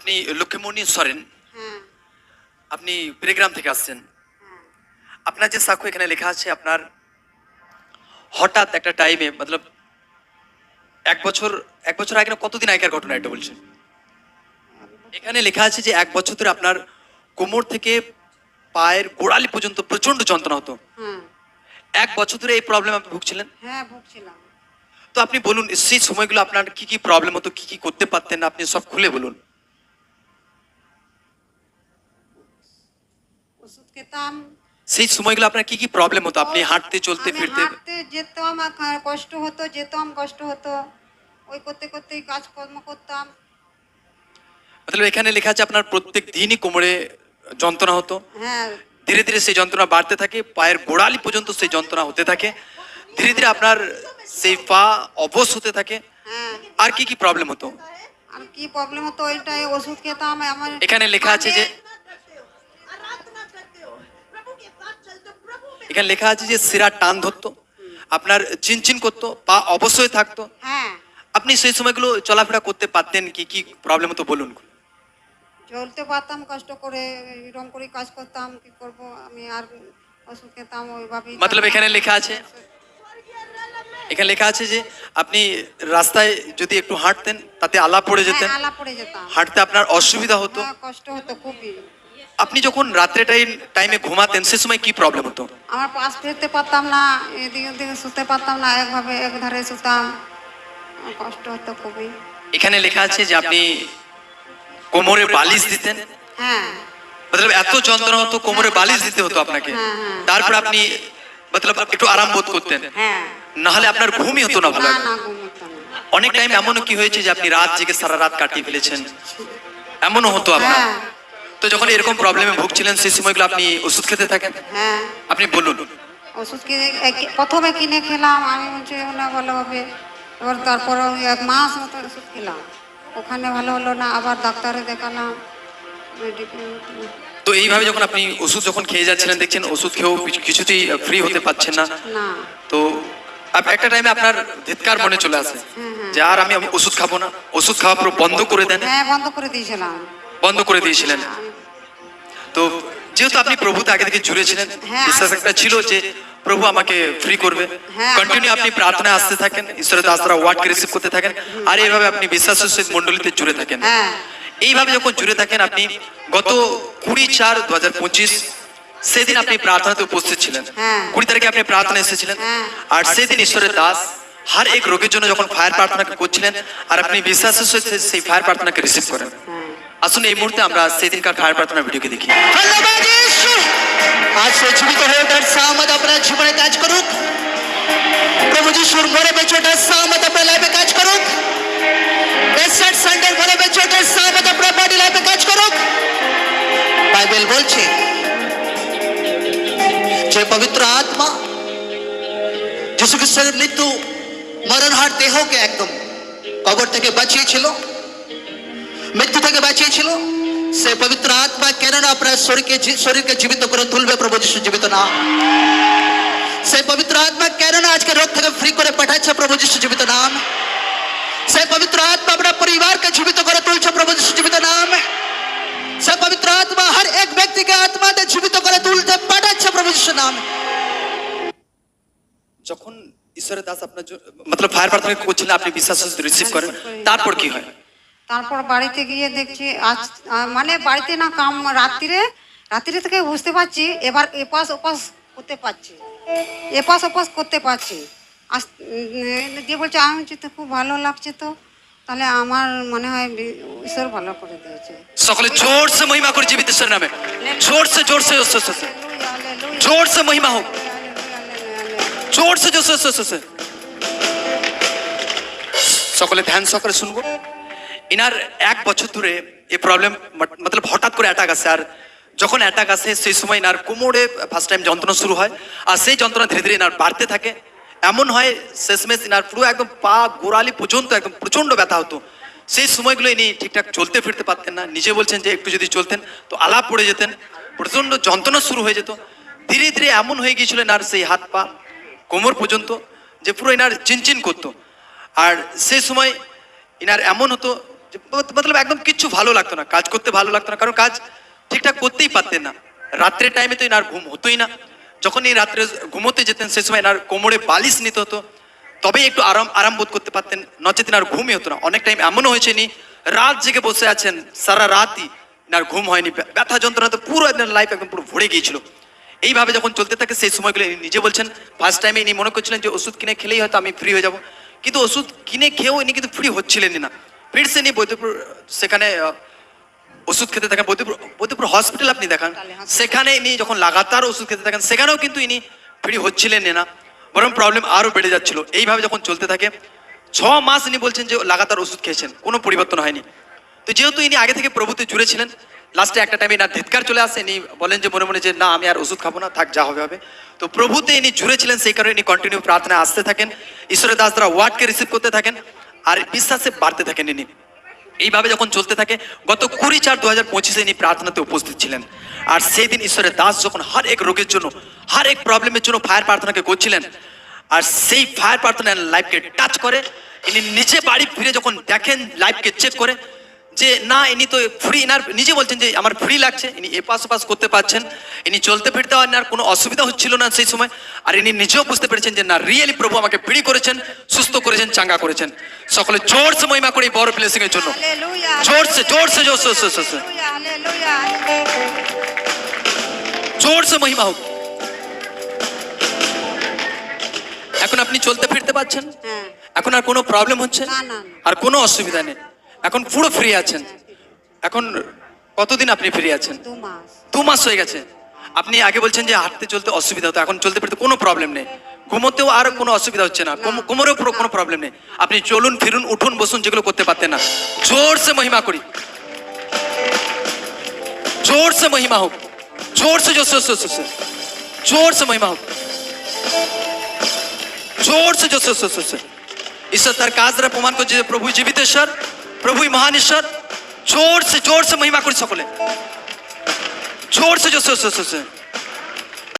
আপনি লক্ষ্মীমণি সরেন, হ্যাঁ আপনি কুড়িগ্রাম থেকে আসছেন। হ্যাঁ আপনার যে সাক্ষ্য এখানে লেখা আছে, আপনার হঠাৎ একটা টাইমে মতলব এক বছর আগে না কতদিন আগেকার ঘটনা এটা বলছেন? এখানে লেখা আছে যে 1 বছর ধরে আপনার কোমর থেকে পায়ের গোড়ালি পর্যন্ত প্রচন্ড যন্ত্রণা হতো। হ্যাঁ 1 বছর ধরে এই প্রবলেম আপনি ভুগছিলেন। হ্যাঁ ভুগছিলাম। তো আপনি বলুন সেই সময়গুলো আপনার কি কি প্রবলেম হতো, কি কি করতে পারতেন না, আপনি সব খুলে বলুন। ওষুধ খেতাম। সেই সময়গুলো আপনার কি কি প্রবলেম হতো, আপনি হাঁটতে চলতে আমি ফিরতে? হাঁটতে যেতাম, কষ্ট হতো, যেতাম কষ্ট হতো, ওই করতে করতেই কাজকর্ম করতাম। মতলব এখানে লেখা আছে আপনার প্রত্যেক দিনই কোমরে যন্ত্রণা হতো, হ্যাঁ ধীরে ধীরে সেই যন্ত্রণা বাড়তে থাকে, পায়ের গোড়ালি পর্যন্ত সেই যন্ত্রণা হতে থাকে, ধীরে ধীরে আপনার সেই পা অবশ হতে থাকে। হ্যাঁ আর কি কি প্রবলেম হতো? আর কি প্রবলেম হতো ওইটাই, ওষুধ খেতাম। আমার এখানে লেখা আছে যে এখানে লেখা আছে যে শিরা টান ধরতো, আপনার চিনচিন করতো, পা অবশ হয়ে থাকতো। হ্যাঁ আপনি সেই সময়গুলো চলাফেরা করতে পারতেন, কি কি প্রবলেম হতো বলুন। চলতে পারতাম, কষ্ট করে এরকম করে কাজ করতাম। কি করব আমি, আর ওষুধ খেতাম ওইভাবেই। মতলব এখানে লেখা আছে, এখানে লেখা আছে যে আপনি রাস্তায় যদি একটু হাঁটতেন তাতে আলা পড়ে যেতেন, হ্যাঁ, আলা পড়ে যেতাম। হাঁটতে আপনার অসুবিধা হতো। হ্যাঁ, কষ্ট হতো খুবই। আপনি যখন রাত্রে টাইমে ঘুমাতেন সে সময় কি প্রবলেম হতো? আমার পাশ ফিরতে পারতাম না, এদিকে ওদিকে শুতে পারতাম না, একভাবে এক ধারে শুতাম। কষ্ট হতো খুবই। এখানে লেখা আছে যে আপনি কোমরে বালিশ দিতেন, হ্যাঁ মতলব এত যন্ত্রণা হতো কোমরে বালিশ দিতে হতো আপনাকে, হ্যাঁ, হ্যাঁ। তারপর আপনি মতলব একটু আরাম বোধ করতেন, হ্যাঁ নাহলে আপনার ঘুমই হতো না ভালো। না না, ঘুম হতো না। অনেক টাইম এমনও কি হয়েছে যে আপনি রাত জেগে সারা রাত কাটিয়ে ফেলেছেন, এমনও হতো আপনার। হ্যাঁ তো যখন এরকম প্রবলেমে ভুগছিলেন সেই সময়গুলো আপনি ওষুধ খেতে থাকেন, হ্যাঁ আপনি বলুন। ওষুধ কিনে প্রথমে কিনে খেলাম, আমি বলছি না ভালো হবে। এবার তারপর 1 মাস মতো ওষুধ খেলাম, ওখানে ভালো হলো না, আবার ডাক্তারে দেখালাম। তো এইভাবে যখন আপনি ওষুধ যখন খেয়ে যাচ্ছিলেন, দেখছেন ওষুধ খেয়েও কিছুতেই ফ্রি হতে পারছেন না, না তো একটা টাইমে আপনার ধিৎকার মনে চলে আসে যে আর আমি ওষুধ খাবো না, ওষুধ খাওয়া পুরো বন্ধ করে দেন। হ্যাঁ বন্ধ করে দিয়েছিলাম। বন্ধ করে দিয়েছিলেন। তো যেহেতু আপনি প্রভুতে আগে থেকে জুড়ে ছিলেন, হ্যাঁ। বিশ্বাস একটা ছিল যে প্রভু আমাকে ফ্রি করবে, হ্যাঁ। কন্টিনিউ আপনি প্রার্থনায় আসতে থাকেন, ঈশ্বরের দাসরা ওয়ার্ডকে রিসিভ করতে থাকেন, আর এইভাবে আপনি বিশ্বাসের সহিত মণ্ডলীতে জুড়ে থাকেন। হ্যাঁ এইভাবে যখন জুড়ে থাকেন, আপনি গত 20/4/2025 সেদিন আপনি প্রার্থনাতে উপস্থিত ছিলেন। হ্যাঁ। 20 তারিখে আপনি প্রার্থনা এসেছিলেন, হ্যাঁ। আর সেদিন ঈশ্বরের দাস হর এক রোগের জন্য যখন ফায়ার প্রার্থনা করছিলেন, আর আপনি বিশ্বাসের সহিত সেই ফায়ার প্রার্থনাকে রিসিভ করেন। হ্যাঁ আসুন এই মুহূর্তে আমরা সেদিনকার ফায়ার প্রার্থনা ভিডিওকে দেখি। ধন্যবাদ ঈশ্বর। আজ সে জীবিত হয়ে ওঠার সামত আপনার জীবনে কাজ করুক। প্রভু যিশুর ঘরে বেঁচে ওঠার সামত আপনার লাইফে কাজ করুক। এসেট সানডের ঘরে বেঁচে ওঠার সামত আপনার বডি লাইফে কাজ করুক। বাইবেল বলছে যে পবিত্র আত্মা যিশু খ্রিস্টের মৃত্যু মরণহার দেহকে একদম কবর থেকে বাঁচিয়েছিল, মৃত্যু থেকে বাঁচিয়েছিল, সে পবিত্র আত্মা কেননা আপনার শরীরকে জীবিত করে তুলবে। প্রভু যিশু জীবিত না, সে পবিত্র আত্মা কেননা আজকে রোগ থেকে ফ্রি করে পাঠাচ্ছে। প্রভু যিশু জীবিত নাম। সে পবিত্র আত্মা আপনার পরিবারকে জীবিত করে তুলছে। প্রভু যিশু জীবিত নাম। সে পবিত্র আত্মা হর এক ব্যক্তিকে আত্মাতে জীবিত করে তুলতে পাঠাচ্ছে। প্রভু যিশু নাম। যখন ঈশ্বরের দাস আপনার মতলব ফায়ার প্রার্থনা করছিলেন, আপনি বিশ্বাসের সহিত রিসিভ করেন, তারপর কি হয়? তারপর বাড়িতে গিয়ে দেখছি আজ মানে বাড়িতে না কাম, রাত্রিরে থেকে বুঝতে পারছি এবার এপাশ ওপাশ করতে পারছি, এপাশ ওপাশ করতে পারছি। আজ দিয়ে বলছে, আমি বলছি তো খুব ভালো লাগছে, তো তাহলে আমার মনে হয় ঈশ্বর ভালো করে দিয়েছে। সকলে জোর সে মহিমা করে জীবিত ঈশ্বরের নামে, জোর সে জোর সে মহিমা হোক, জোর সে সকলে ধ্যান সহকারে শুনবো। ইনার 1 বছর ধরে এই প্রবলেম মতলব হঠাৎ করে অ্যাটাক আসে, আর যখন অ্যাটাক আসে সেই সময় ইনার কোমরে ফার্স্ট টাইম যন্ত্রণা শুরু হয়, আর সেই যন্ত্রণা ধীরে ধীরে ইনার বাড়তে থাকে। এমন হয় শেষমেশ ইনার পুরো একদম পা গোড়ালি পর্যন্ত একদম প্রচন্ড ব্যথা হতো। সেই সময়গুলো ইনি ঠিকঠাক চলতে ফিরতে পারতেন না, নিজে বলছেন যে একটু যদি চলতেন তো আলাপ পড়ে যেতেন, প্রচন্ড যন্ত্রণা শুরু হয়ে যেত। ধীরে ধীরে এমন হয়ে গিয়েছিল ইনার সেই হাত পা কোমর পর্যন্ত যে পুরো ইনার চিনচিন করতো। আর সেই সময় ইনার এমন হতো মতলব একদম কিচ্ছু ভালো লাগতো না, কাজ করতে ভালো লাগতো না, কারণ কাজ ঠিকঠাক করতেই পারতেন না। রাত্রের টাইমে তো এনার ঘুম হতোই না। যখন এই রাত্রে ঘুমোতে যেতেন সে সময় এনার কোমরে বালিশ নিতে হতো, তবেই একটু আরাম বোধ করতে পারতেন, নচেত এনার ঘুমই হতো না। অনেক টাইম এমনও হয়েছে নি রাত জেগে বসে আছেন, সারা রাতই এনার ঘুম হয়নি, ব্যথা যন্ত্রণা তো পুরো এনার লাইফ একদম পুরো ভরে গিয়েছিল। এইভাবে যখন চলতে থাকে সেই সময়গুলো ইনি নিজে বলছেন ফার্স্ট টাইমে ইনি মনে করছিলেন যে ওষুধ কিনে খেলেই হয়তো আমি ফ্রি হয়ে যাব, কিন্তু ওষুধ কিনে খেয়েও ইনি কিন্তু ফ্রি হচ্ছিলেন না। ফিরছে নি বৈদ্যপুর, সেখানে ওষুধ খেতে থাকেন। বৈদ্যপুর হসপিটাল আপনি দেখান, সেখানে ইনি যখন লাগাতার ওষুধ খেতে থাকেন সেখানেও কিন্তু ইনি ফ্রি হচ্ছিলেন না, বরং প্রবলেম আরও বেড়ে যাচ্ছিল। এইভাবে যখন চলতে থাকে 6 মাস ইনি বলছেন যে লাগাতার ওষুধ খেয়েছেন, কোনো পরিবর্তন হয়নি। তো যেহেতু ইনি আগে থেকে প্রভুতে জুড়ে ছিলেন, লাস্টে একটা টাইমে এনার ধিৎকার চলে আসে, ইনি বলেন যে মনে মনে যে না আমি আর ওষুধ খাবো না, থাক যা হবে হবে। তো প্রভুতে ইনি জুড়ে ছিলেন, সেই কারণে ইনি কন্টিনিউ প্রার্থনায় আসতে থাকেন, ঈশ্বরের দাস দ্বারা ওয়ার্ডকে রিসিভ করতে থাকেন, আর বিশ্বাসে বাড়তে থাকেন ইনি। এইভাবে যখন চলতে থাকে গত 20/4/2025 ইনি প্রার্থনাতে উপস্থিত ছিলেন। আর সেই দিন ঈশ্বরের দাস যখন হর এক রোগের জন্য, হর এক প্রবলেমের জন্য ফায়ার প্রার্থনাকে করছিলেন, আর সেই ফায়ার প্রার্থনা লাইফকে টাচ করে, ইনি নিজে বাড়ি ফিরে যখন দেখেন লাইফকে চেক করে যে না ইনি তো ফ্রি, ইনার নিজে বলছেন যে আমার ফ্রি লাগছে, ইনি এপাশ ওপাশ করতে পারছেন, ইনি চলতে ফিরতে আর কোনো অসুবিধা হচ্ছিল না সেই সময়। আর ইনি নিজেও বুঝতে পেরেছেন যে না রিয়েলি প্রভু আমাকে ফ্রি করেছেন, সুস্থ করেছেন, চাঙ্গা করেছেন। সকলে জোরসে মহিমা করে এই বড় ব্লেসিং এর জন্য, হালেলুয়া, জোরসে জোরসে জোরসে জোরসে হালেলুয়া, জোরসে মহিমা হোক। এখন আপনি চলতে ফিরতে পারছেন, হ্যাঁ, এখন আর কোনো প্রবলেম হচ্ছে না, না, না। আর কোনো অসুবিধা নেই, এখন পুরো ফ্রি আছেন। এখন কতদিন আপনি ফ্রি আছেন? 2 মাস। 2 মাস হয়ে গেছে। আপনি আগে বলছেন যে হাঁটতে চলতে অসুবিধা হতো, এখন চলতে ফিরতে কোনো প্রবলেম নেই, ঘুমোতেও আর কোনো অসুবিধা হচ্ছে না, কোমরেও পুরো কোনো প্রবলেম নেই। আপনি চলুন ফিরুন উঠুন বসুন যেগুলো করতে পারতেন না। জোরসে মহিমা করি, জোরসে মহিমা হোক, জোরসে জোরসে জোরসে জোরসে মহিমা হোক, জোরসে জোরসে জোরসে। ঈশ্বর তার কাজ দ্বারা প্রমাণ করছে যে প্রভু জীবিত ঈশ্বর, প্রভুই মহান ঈশ্বর। জোরসে জোরসে মহিমা করি সকলে, জোরসে জোরসে জোরসে।